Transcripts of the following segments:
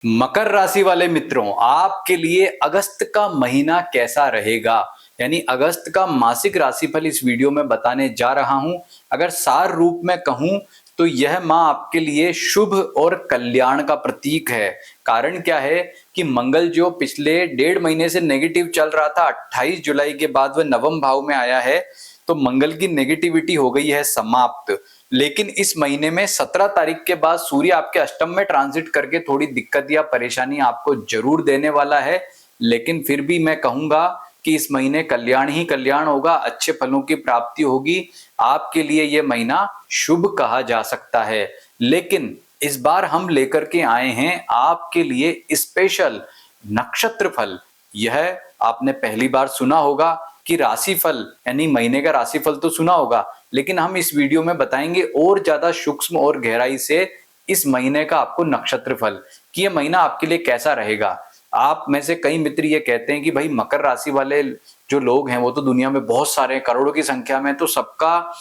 मकर राशि वाले मित्रों, आपके लिए अगस्त का महीना कैसा रहेगा? यानी अगस्त का मासिक राशिफल इस वीडियो में बताने जा रहा हूं। अगर सार रूप में कहूं तो यह माह आपके लिए शुभ और कल्याण का प्रतीक है। कारण क्या है कि मंगल जो पिछले 1.5 महीने से नेगेटिव चल रहा था, 28 जुलाई के बाद वह नवम भाव में आया है, तो मंगल की नेगेटिविटी हो गई है समाप्त। लेकिन इस महीने में 17 तारीख के बाद सूर्य आपके अष्टम में ट्रांजिट करके थोड़ी दिक्कत या परेशानी आपको जरूर देने वाला है। लेकिन फिर भी मैं कहूंगा कि इस महीने कल्याण ही कल्याण होगा, अच्छे फलों की प्राप्ति होगी। आपके लिए यह महीना शुभ कहा जा सकता है। लेकिन इस बार हम लेकर के आए हैं आपके लिए स्पेशल नक्षत्र फल। यह आपने पहली बार सुना होगा कि राशिफल यानी महीने का राशिफल तो सुना होगा, लेकिन हम इस वीडियो में बताएंगे और ज्यादा सूक्ष्म और गहराई से इस महीने का आपको नक्षत्र फल कि यह महीना आपके लिए कैसा रहेगा। आप में से कई मित्र ये कहते हैं कि भाई मकर राशि वाले जो लोग हैं वो तो दुनिया में बहुत सारे हैं, करोड़ों की संख्या में, तो सबका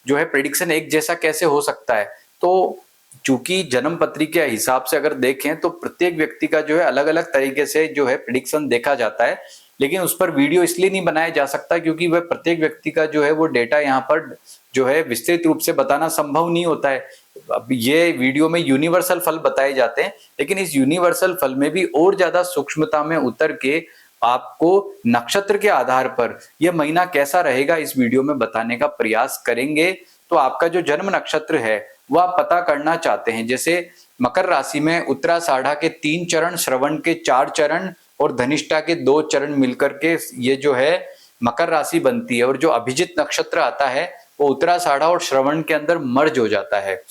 जो है प्रेडिक्शन एक जैसा कैसे हो सकता है? तो चूंकि जन्म पत्री के हिसाब से अगर देखें तो प्रत्येक व्यक्ति का जो है अलग अलग तरीके से जो है प्रिडिक्शन देखा जाता है। लेकिन उस पर वीडियो इसलिए नहीं बनाया जा सकता क्योंकि वह प्रत्येक व्यक्ति का जो है वो डेटा यहाँ पर जो है विस्तृत रूप से बताना संभव नहीं होता है। अब ये वीडियो में यूनिवर्सल फल बताए जाते हैं, लेकिन इस यूनिवर्सल फल में भी और ज्यादा सूक्ष्मता में उतर के आपको नक्षत्र के आधार पर यह महीना कैसा रहेगा इस वीडियो में बताने का प्रयास करेंगे। तो आपका जो जन्म नक्षत्र है वह आप पता करना चाहते हैं, जैसे मकर राशि में उत्तराषाढ़ा के 3 चरण, श्रवण के 4 चरण और धनिष्ठा के 2 चरण मिलकर के ये जो है मकर राशि बनती है। और जो अभिजित नक्षत्र आता है वो उत्तराषाढ़ा और श्रवण के अंदर मर्ज हो जाता है।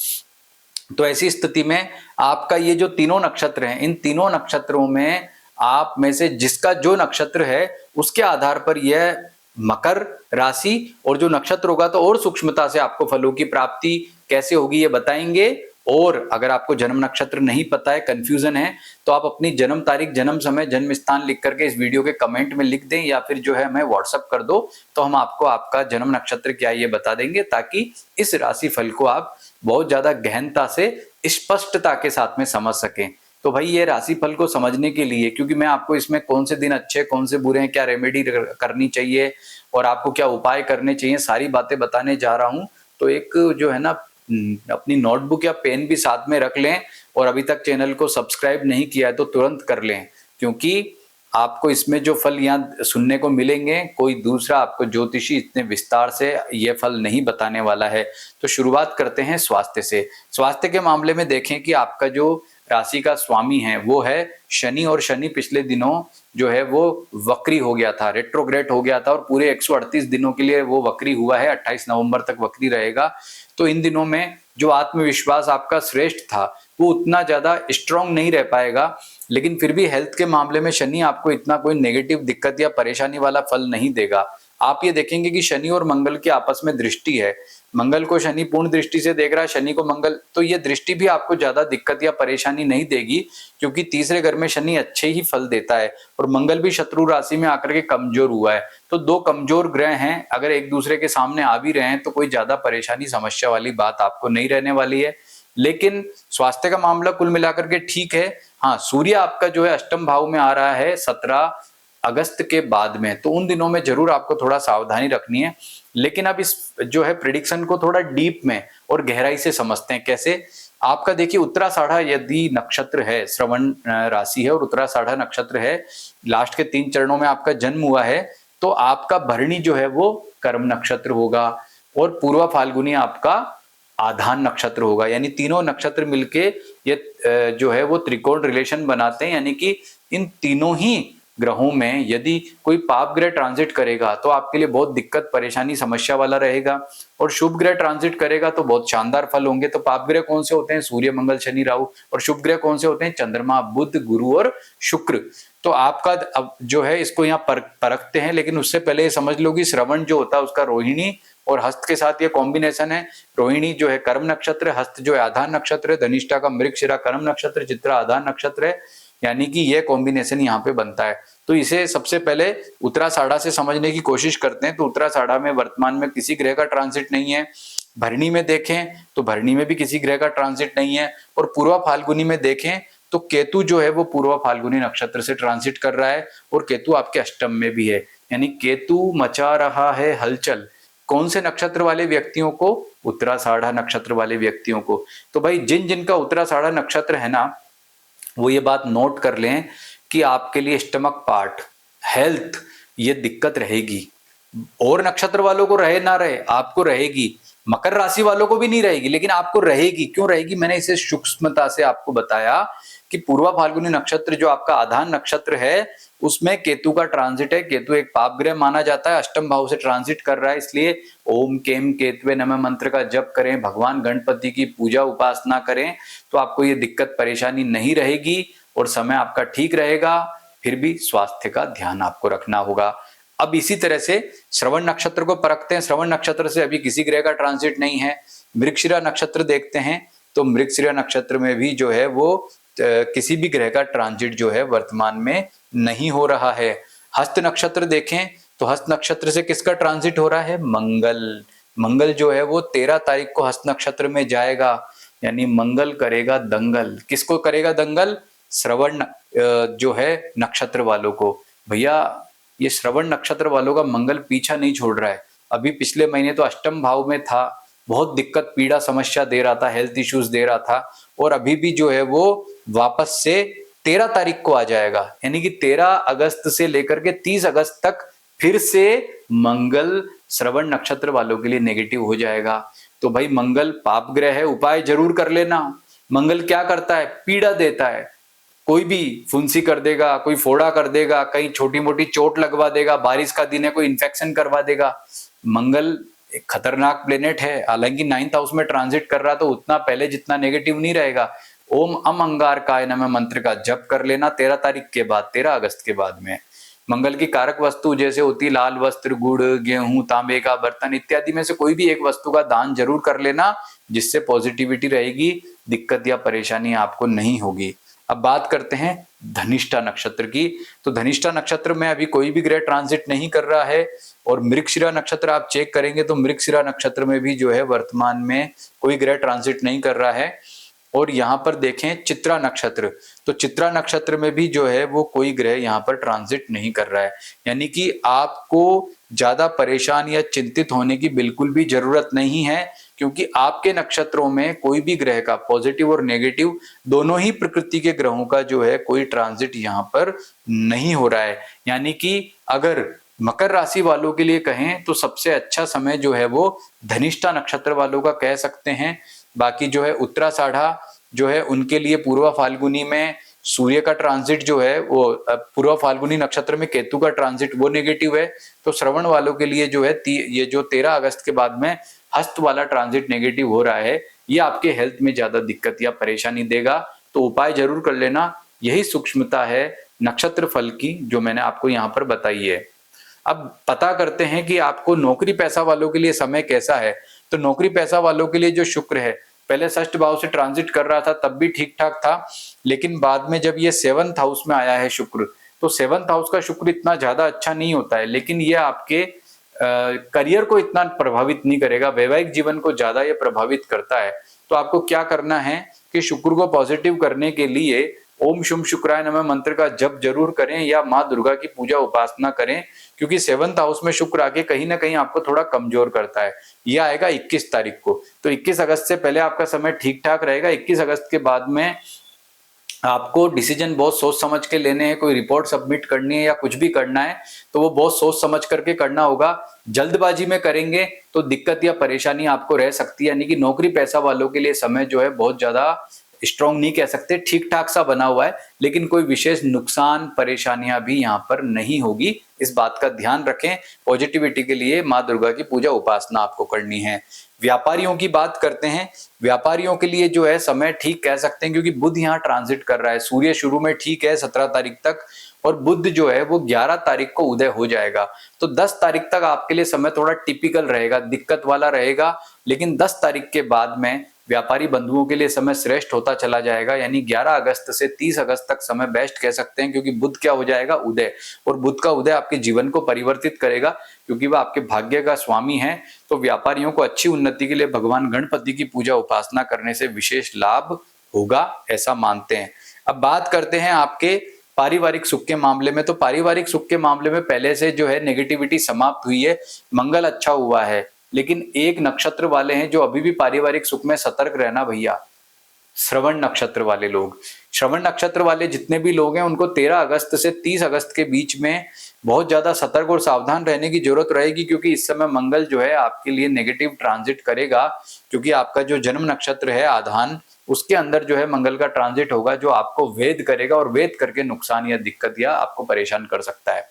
तो ऐसी स्थिति में आपका ये जो तीनों नक्षत्र हैं, इन तीनों नक्षत्रों में आप में से जिसका जो नक्षत्र है उसके आधार पर यह मकर राशि और जो नक्षत्र होगा तो और सूक्ष्मता से आपको फलों की प्राप्ति कैसे होगी ये बताएंगे। और अगर आपको जन्म नक्षत्र नहीं पता है, कंफ्यूजन है, तो आप अपनी जन्म तारीख, जन्म समय, जन्म स्थान लिख करके इस वीडियो के कमेंट में लिख दें या फिर जो है हमें व्हाट्सअप कर दो, तो हम आपको आपका जन्म नक्षत्र क्या है ये बता देंगे, ताकि इस राशि फल को आप बहुत ज्यादा गहनता से स्पष्टता के साथ में समझ सकें। तो भाई ये राशि फल को समझने के लिए, क्योंकि मैं आपको इसमें कौन से दिन अच्छे कौन से बुरे हैं, क्या रेमेडी करनी चाहिए और आपको क्या उपाय करने चाहिए, सारी बातें बताने जा रहा हूं। तो एक जो है ना अपनी नोटबुक या पेन भी साथ में रख लें, और अभी तक चैनल को सब्सक्राइब नहीं किया है तो तुरंत कर लें, क्योंकि आपको इसमें जो फल यहाँ सुनने को मिलेंगे कोई दूसरा आपको ज्योतिषी इतने विस्तार से ये फल नहीं बताने वाला है। तो शुरुआत करते हैं स्वास्थ्य से। स्वास्थ्य के मामले में देखें कि आपका जो राशि का स्वामी है वो है शनि, और शनि पिछले दिनों जो है वो वक्री हो गया था, रेट्रोग्रेड हो गया था, और पूरे 138 दिनों के लिए वो वक्री हुआ है, 28 नवंबर तक वक्री रहेगा। तो इन दिनों में जो आत्मविश्वास आपका श्रेष्ठ था वो उतना ज्यादा स्ट्रांग नहीं रह पाएगा। लेकिन फिर भी हेल्थ के मामले में शनि आपको इतना कोई नेगेटिव दिक्कत या परेशानी वाला फल नहीं देगा। आप ये देखेंगे कि शनि और मंगल की आपस में दृष्टि है, मंगल को शनि पूर्ण दृष्टि से देख रहा है, शनि को मंगल, तो ये दृष्टि भी आपको ज्यादा दिक्कत या परेशानी नहीं देगी, क्योंकि तीसरे घर में शनि अच्छे ही फल देता है और मंगल भी शत्रु राशि में आकर के कमजोर हुआ है। तो दो कमजोर ग्रह हैं, अगर एक दूसरे के सामने आ भी रहे हैं तो कोई ज्यादा परेशानी समस्या वाली बात आपको नहीं रहने वाली है। लेकिन स्वास्थ्य का मामला कुल मिलाकर के ठीक है। हाँ, सूर्य आपका जो है अष्टम भाव में आ रहा है 17 अगस्त के बाद में, तो उन दिनों में जरूर आपको थोड़ा सावधानी रखनी है। लेकिन अब इस जो है प्रिडिक्शन को थोड़ा डीप में और गहराई से समझते हैं। कैसे? आपका देखिए उत्तराषाढ़ा यदि नक्षत्र है, श्रवण राशि है और उत्तराषाढ़ा नक्षत्र है, लास्ट के 3 चरणों में आपका जन्म हुआ है, तो आपका भरणी जो है वो कर्म नक्षत्र होगा और पूर्वा फाल्गुनी आपका आधान नक्षत्र होगा। यानी तीनों नक्षत्र मिलके ये जो है वो त्रिकोण रिलेशन बनाते हैं। यानी कि इन तीनों ही ग्रहों में यदि कोई पाप ग्रह ट्रांजिट करेगा तो आपके लिए बहुत दिक्कत परेशानी समस्या वाला रहेगा, और शुभ ग्रह ट्रांजिट करेगा तो बहुत शानदार फल होंगे। तो पाप ग्रह कौन से होते हैं? सूर्य, मंगल, शनि, राहु। और शुभ ग्रह कौन से होते हैं? चंद्रमा, बुध, गुरु और शुक्र। तो आपका अब जो है इसको यहाँ परखते हैं, लेकिन उससे पहले ये समझ लो कि श्रवण जो होता है उसका रोहिणी और हस्त के साथ ये कॉम्बिनेशन है। रोहिणी जो है कर्म नक्षत्र है, हस्त जो है आधान नक्षत्र है, धनिष्ठा का मृगशिरा कर्म नक्षत्र, चित्रा आधान नक्षत्र है। यानी कि ये कॉम्बिनेशन यहाँ पे बनता है। तो इसे सबसे पहले उत्तराषाढ़ा से समझने की कोशिश करते हैं। तो उत्तराषाढ़ा में वर्तमान में किसी ग्रह का ट्रांजिट नहीं है। भरणी में देखें तो भरणी में भी किसी ग्रह का ट्रांजिट नहीं है, और पूर्वा फाल्गुनी में देखें तो केतु जो है वो पूर्व फाल्गुनी नक्षत्र से ट्रांजिट कर रहा है और केतु आपके अष्टम में भी है, यानी केतु मचा रहा है हलचल। कौन से नक्षत्र वाले व्यक्तियों को? उत्तराषाढ़ा नक्षत्र वाले व्यक्तियों को। तो भाई जिन जिनका उत्तराषाढ़ा नक्षत्र है ना, वो ये बात नोट कर लें कि आपके लिए स्टमक पार्ट, हेल्थ, ये दिक्कत रहेगी। और नक्षत्र वालों को रहे ना रहे, आपको रहेगी। मकर राशि वालों को भी नहीं रहेगी, लेकिन आपको रहेगी। क्यों रहेगी? मैंने इसे सूक्ष्मता से आपको बताया कि पूर्वा फाल्गुनी नक्षत्र जो आपका आधान नक्षत्र है, उसमें केतु का ट्रांजिट है। केतु एक पाप ग्रह माना जाता है, अष्टम भाव से ट्रांजिट कर रहा है। इसलिए ओम केम केतवे नमः मंत्र का जप करें, भगवान गणपति की पूजा उपासना करें, तो आपको ये दिक्कत परेशानी नहीं रहेगी और समय आपका ठीक रहेगा। फिर भी स्वास्थ्य का ध्यान आपको रखना होगा। अब इसी तरह से श्रवण नक्षत्र को परखते हैं। श्रवण नक्षत्र से अभी किसी ग्रह का ट्रांजिट नहीं है। मृगशिरा नक्षत्र देखते हैं, तो मृगशिरा नक्षत्र में भी जो है वो किसी भी ग्रह का ट्रांजिट जो है वर्तमान में नहीं हो रहा है। हस्त नक्षत्र देखें तो हस्त नक्षत्र से किसका ट्रांजिट हो रहा है? मंगल। मंगल जो है वो 13 तारीख को हस्त नक्षत्र में जाएगा, यानी मंगल करेगा दंगल। किसको करेगा दंगल? श्रवण जो है नक्षत्र वालों को। भैया ये श्रवण नक्षत्र वालों का मंगल पीछा नहीं छोड़ रहा है। अभी पिछले महीने तो अष्टम भाव में था, बहुत दिक्कत पीड़ा समस्या दे रहा था, हेल्थ इश्यूज दे रहा था, और अभी भी जो है वो वापस से 13 तारीख को आ जाएगा, यानी कि 13 अगस्त से लेकर के 30 अगस्त तक फिर से मंगल श्रवण नक्षत्र वालों के लिए नेगेटिव हो जाएगा। तो भाई मंगल पाप ग्रह है, उपाय जरूर कर लेना। मंगल क्या करता है? पीड़ा देता है। कोई भी फुंसी कर देगा, कोई फोड़ा कर देगा, कहीं छोटी मोटी चोट लगवा देगा, बारिश का दिन है कोई इन्फेक्शन करवा देगा। मंगल एक खतरनाक प्लेनेट है, हालांकि 9th हाउस में ट्रांजिट कर रहा तो उतना पहले जितना नेगेटिव नहीं रहेगा। ओम अम अंगारकाय नमः मंत्र का जप कर लेना 13 तारीख के बाद, 13 अगस्त के बाद में। मंगल की कारक वस्तु जैसे होती लाल वस्त्र, गुड़, गेहूं, तांबे का बर्तन इत्यादि में से कोई भी एक वस्तु का दान जरूर कर लेना, जिससे पॉजिटिविटी रहेगी, दिक्कत या परेशानी आपको नहीं होगी। अब बात करते हैं धनिष्ठा नक्षत्र की। तो धनिष्ठा नक्षत्र में अभी कोई भी ग्रह ट्रांजिट नहीं कर रहा है, और मृगशिरा नक्षत्र आप चेक करेंगे तो मृगशिरा नक्षत्र में भी जो है वर्तमान में कोई ग्रह ट्रांजिट नहीं कर रहा है। और यहाँ पर देखें चित्रा नक्षत्र, तो चित्रा नक्षत्र में भी जो है वो कोई ग्रह यहाँ पर ट्रांजिट नहीं कर रहा है, यानी कि आपको ज्यादा परेशान या चिंतित होने की बिल्कुल भी जरूरत नहीं है, क्योंकि आपके नक्षत्रों में कोई भी ग्रह का पॉजिटिव और नेगेटिव दोनों ही प्रकृति के ग्रहों का जो है कोई ट्रांजिट यहाँ पर नहीं हो रहा है। यानी कि अगर मकर राशि वालों के लिए कहें तो सबसे अच्छा समय जो है वो धनिष्ठा नक्षत्र वालों का कह सकते हैं। बाकी जो है उत्तराषाढ़ा जो है उनके लिए पूर्वा फाल्गुनी में सूर्य का ट्रांजिट जो है वो पूर्वा फाल्गुनी नक्षत्र में केतु का ट्रांजिट वो नेगेटिव है। तो श्रवण वालों के लिए जो है ये जो 13 अगस्त के बाद में हस्त वाला ट्रांजिट नेगेटिव हो रहा है, ये आपके हेल्थ में ज्यादा दिक्कत या परेशानी देगा। तो उपाय जरूर कर लेना। यही सूक्ष्मता है नक्षत्र फल की जो मैंने आपको यहाँ पर बताई है। अब पता करते हैं कि आपको नौकरी पैसा वालों के लिए समय कैसा है। तो नौकरी पैसा वालों के लिए जो शुक्र है, पहले षष्ठ भाव से ट्रांजिट कर रहा था तब भी ठीक ठाक था, लेकिन बाद में जब ये 7th हाउस में आया है शुक्र, तो 7th हाउस का शुक्र इतना ज्यादा अच्छा नहीं होता है, लेकिन ये आपके करियर को इतना प्रभावित नहीं करेगा, वैवाहिक जीवन को ज्यादा ये प्रभावित करता है। तो आपको क्या करना है कि शुक्र को पॉजिटिव करने के लिए ओम शुम शुक्राय नमः मंत्र का जप जरूर करें, या माँ दुर्गा की पूजा उपासना करें, क्योंकि 7th हाउस में शुक्र आके कहीं ना कहीं आपको थोड़ा कमजोर करता है। यह आएगा 21 तारीख को, तो 21 अगस्त से पहले आपका समय ठीक ठाक रहेगा। 21 अगस्त के बाद में आपको डिसीजन बहुत सोच समझ के लेने हैं। कोई रिपोर्ट सबमिट करनी है या कुछ भी करना है तो वो बहुत सोच समझ करके करना होगा। जल्दबाजी में करेंगे तो दिक्कत या परेशानी आपको रह सकती है। यानी कि नौकरी पैसा वालों के लिए समय जो है बहुत ज्यादा स्ट्रॉन्ग नहीं कह सकते, ठीक ठाक सा बना हुआ है, लेकिन कोई विशेष नुकसान परेशानियां भी यहाँ पर नहीं होगी। इस बात का ध्यान रखें। पॉजिटिविटी के लिए माँ दुर्गा की पूजा उपासना आपको करनी है। व्यापारियों की बात करते हैं। व्यापारियों के लिए जो है समय ठीक कह सकते हैं, क्योंकि बुध यहाँ ट्रांजिट कर रहा है। सूर्य शुरू में ठीक है 17 तारीख तक, और बुध जो है वो 11 तारीख को उदय हो जाएगा। तो 10 तारीख तक आपके लिए समय थोड़ा टिपिकल रहेगा, दिक्कत वाला रहेगा, लेकिन 10 तारीख के बाद में व्यापारी बंधुओं के लिए समय श्रेष्ठ होता चला जाएगा। यानी 11 अगस्त से 30 अगस्त तक समय बेस्ट कह सकते हैं, क्योंकि बुध क्या हो जाएगा? उदय। और बुध का उदय आपके जीवन को परिवर्तित करेगा, क्योंकि वह आपके भाग्य का स्वामी है। तो व्यापारियों को अच्छी उन्नति के लिए भगवान गणपति की पूजा उपासना करने से विशेष लाभ होगा, ऐसा मानते हैं। अब बात करते हैं आपके पारिवारिक सुख के मामले में। तो पारिवारिक सुख के मामले में पहले से जो है नेगेटिविटी समाप्त हुई है, मंगल अच्छा हुआ है। लेकिन एक नक्षत्र वाले हैं जो अभी भी पारिवारिक सुख में सतर्क रहना भैया, श्रवण नक्षत्र वाले लोग। श्रवण नक्षत्र वाले जितने भी लोग हैं उनको 13 अगस्त से 30 अगस्त के बीच में बहुत ज्यादा सतर्क और सावधान रहने की जरूरत रहेगी, क्योंकि इस समय मंगल जो है आपके लिए नेगेटिव ट्रांजिट करेगा। क्योंकि आपका जो जन्म नक्षत्र है आधान, उसके अंदर जो है मंगल का ट्रांजिट होगा, जो आपको वेद करेगा और वेद करके नुकसान या दिक्कत या आपको परेशान कर सकता है।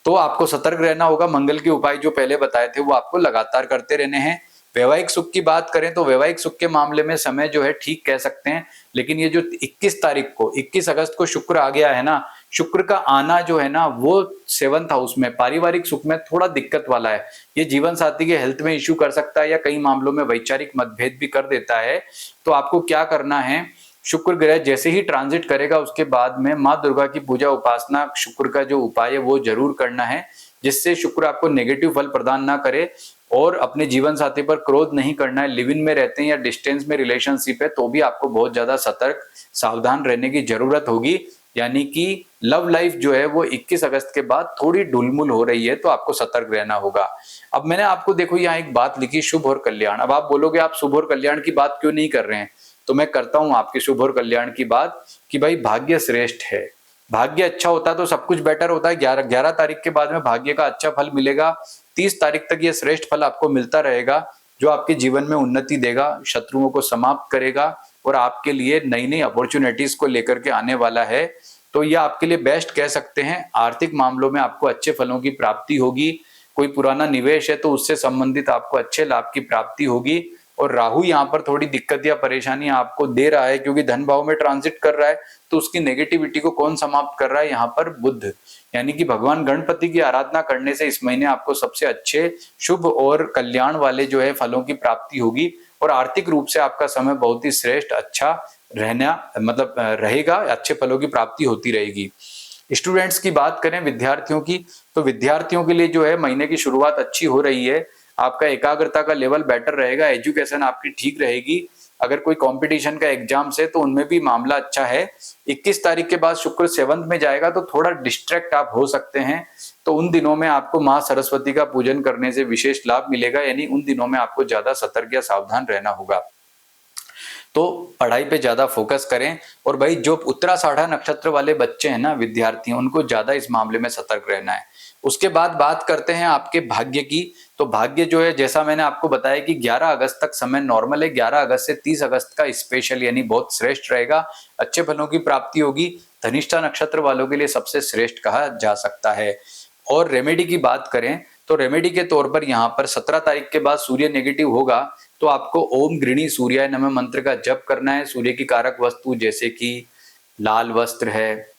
तो आपको सतर्क रहना होगा। मंगल के उपाय जो पहले बताए थे वो आपको लगातार करते रहने हैं। वैवाहिक सुख की बात करें तो वैवाहिक सुख के मामले में समय जो है ठीक कह सकते हैं, लेकिन ये जो 21 तारीख को 21 अगस्त को शुक्र आ गया है ना, शुक्र का आना जो है ना वो 7th हाउस में पारिवारिक सुख में थोड़ा दिक्कत वाला है। ये जीवन साथी के हेल्थ में इश्यू कर सकता है या कई मामलों में वैचारिक मतभेद भी कर देता है। तो आपको क्या करना है, शुक्र ग्रह जैसे ही ट्रांजिट करेगा उसके बाद में माँ दुर्गा की पूजा उपासना, शुक्र का जो उपाय है वो जरूर करना है, जिससे शुक्र आपको नेगेटिव फल प्रदान ना करे। और अपने जीवन साथी पर क्रोध नहीं करना है। लिव इन में रहते हैं या डिस्टेंस में रिलेशनशिप है तो भी आपको बहुत ज्यादा सतर्क सावधान रहने की जरूरत होगी। यानी कि लव लाइफ जो है वो 21 अगस्त के बाद थोड़ी ढुलमुल हो रही है, तो आपको सतर्क रहना होगा। अब मैंने आपको देखो यहाँ एक बात लिखी, शुभ और कल्याण। अब आप बोलोगे आप शुभ और कल्याण की बात क्यों नहीं कर रहे हैं, तो मैं करता हूं आपके शुभ और कल्याण की बात कि भाई भाग्य श्रेष्ठ है। भाग्य अच्छा होता है तो सब कुछ बेटर होता है। 11 तारीख के बाद में भाग्य का अच्छा फल मिलेगा। 30 तारीख तक ये श्रेष्ठ फल आपको मिलता रहेगा, जो आपके जीवन में उन्नति देगा, शत्रुओं को समाप्त करेगा और आपके लिए नई नई अपॉर्चुनिटीज को लेकर के आने वाला है। तो ये आपके लिए बेस्ट कह सकते हैं। आर्थिक मामलों में आपको अच्छे फलों की प्राप्ति होगी। कोई पुराना निवेश है तो उससे संबंधित आपको अच्छे लाभ की प्राप्ति होगी। और राहु यहाँ पर थोड़ी दिक्कत या परेशानी आपको दे रहा है, क्योंकि धन भाव में ट्रांजिट कर रहा है। तो उसकी नेगेटिविटी को कौन समाप्त कर रहा है, यहाँ पर बुध। यानी कि भगवान गणपति की आराधना करने से इस महीने आपको सबसे अच्छे शुभ और कल्याण वाले जो है फलों की प्राप्ति होगी। और आर्थिक रूप से आपका समय बहुत ही श्रेष्ठ अच्छा रहना मतलब रहेगा, अच्छे फलों की प्राप्ति होती रहेगी। स्टूडेंट्स की बात करें, विद्यार्थियों की, तो विद्यार्थियों के लिए जो है महीने की शुरुआत अच्छी हो रही है। आपका एकाग्रता का लेवल बेटर रहेगा, एजुकेशन आपकी ठीक रहेगी। अगर कोई कंपटीशन का एग्जाम से तो उनमें भी मामला अच्छा है। 21 तारीख के बाद शुक्र 7th में जाएगा तो थोड़ा डिस्ट्रैक्ट आप हो सकते हैं। तो उन दिनों में आपको माँ सरस्वती का पूजन करने से विशेष लाभ मिलेगा। यानी उन दिनों में आपको ज्यादा सतर्क या सावधान रहना होगा। तो पढ़ाई पे ज्यादा फोकस करें। और भाई जो उत्तराषाढ़ा नक्षत्र वाले बच्चे हैं ना, विद्यार्थी, उनको ज्यादा इस मामले में सतर्क रहना है। उसके बाद बात करते हैं आपके भाग्य की। तो भाग्य जो है, जैसा मैंने आपको बताया कि 11 अगस्त तक समय नॉर्मल है। 11 अगस्त से 30 अगस्त का स्पेशल यानी बहुत श्रेष्ठ रहेगा, अच्छे फलों की प्राप्ति होगी। धनिष्ठा नक्षत्र वालों के लिए सबसे श्रेष्ठ कहा जा सकता है। और रेमेडी की बात करें तो रेमेडी के तौर पर यहाँ पर 17 तारीख के बाद सूर्य नेगेटिव होगा, तो आपको ओम गृणी सूर्याय नमः मंत्र का जप करना है। सूर्य की कारक वस्तु जैसे कि लाल वस्त्र है,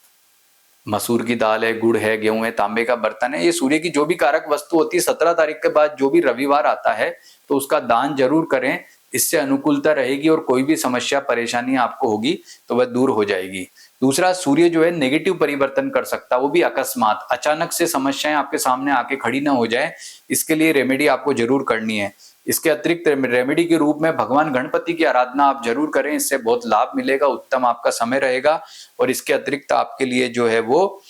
मसूर की दाल है, गुड़ है, गेहूं है, तांबे का बर्तन है, ये सूर्य की जो भी कारक वस्तु होती है 17 तारीख के बाद जो भी रविवार आता है तो उसका दान जरूर करें। इससे अनुकूलता रहेगी और कोई भी समस्या परेशानी आपको होगी तो वह दूर हो जाएगी। दूसरा, सूर्य जो है नेगेटिव परिवर्तन कर सकता है, वो भी अकस्मात, अचानक से समस्याएं आपके सामने आके खड़ी ना हो जाए, इसके लिए रेमेडी आपको जरूर करनी है। इसके अतिरिक्त रेमेडी के रूप में भगवान गणपति की आराधना आप जरूर करें, इससे बहुत लाभ मिलेगा, उत्तम आपका समय रहेगा। और इसके अतिरिक्त आपके लिए जो है वो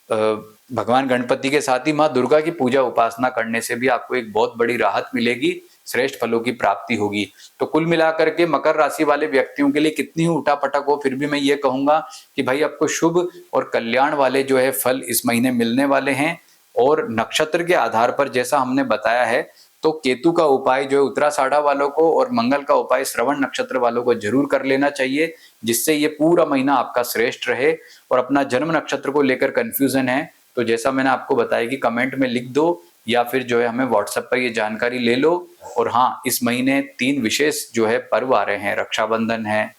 भगवान गणपति के साथ ही माँ दुर्गा की पूजा उपासना करने से भी आपको एक बहुत बड़ी राहत मिलेगी, श्रेष्ठ फलों की प्राप्ति होगी। तो कुल मिलाकर के मकर राशि वाले व्यक्तियों के लिए कितनी ही उठापटक हो, फिर भी मैं ये कहूंगा कि भाई आपको शुभ और कल्याण वाले जो है फल इस महीने मिलने वाले हैं। और नक्षत्र के आधार पर जैसा हमने बताया है, तो केतु का उपाय जो है उत्तराषाढ़ा वालों को और मंगल का उपाय श्रवण नक्षत्र वालों को जरूर कर लेना चाहिए, जिससे ये पूरा महीना आपका श्रेष्ठ रहे। और अपना जन्म नक्षत्र को लेकर कंफ्यूजन है तो जैसा मैंने आपको बताया कि कमेंट में लिख दो या फिर जो है हमें व्हाट्सएप पर ये जानकारी ले लो। और हाँ, इस महीने 3 विशेष जो है पर्व आ रहे हैं, रक्षाबंधन है,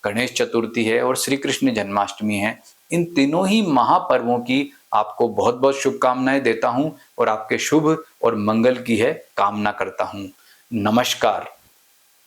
गणेश चतुर्थी है और श्री कृष्ण जन्माष्टमी है। इन तीनों ही महापर्वों की आपको बहुत बहुत शुभकामनाएं देता हूं और आपके शुभ और मंगल की है कामना करता हूं। नमस्कार।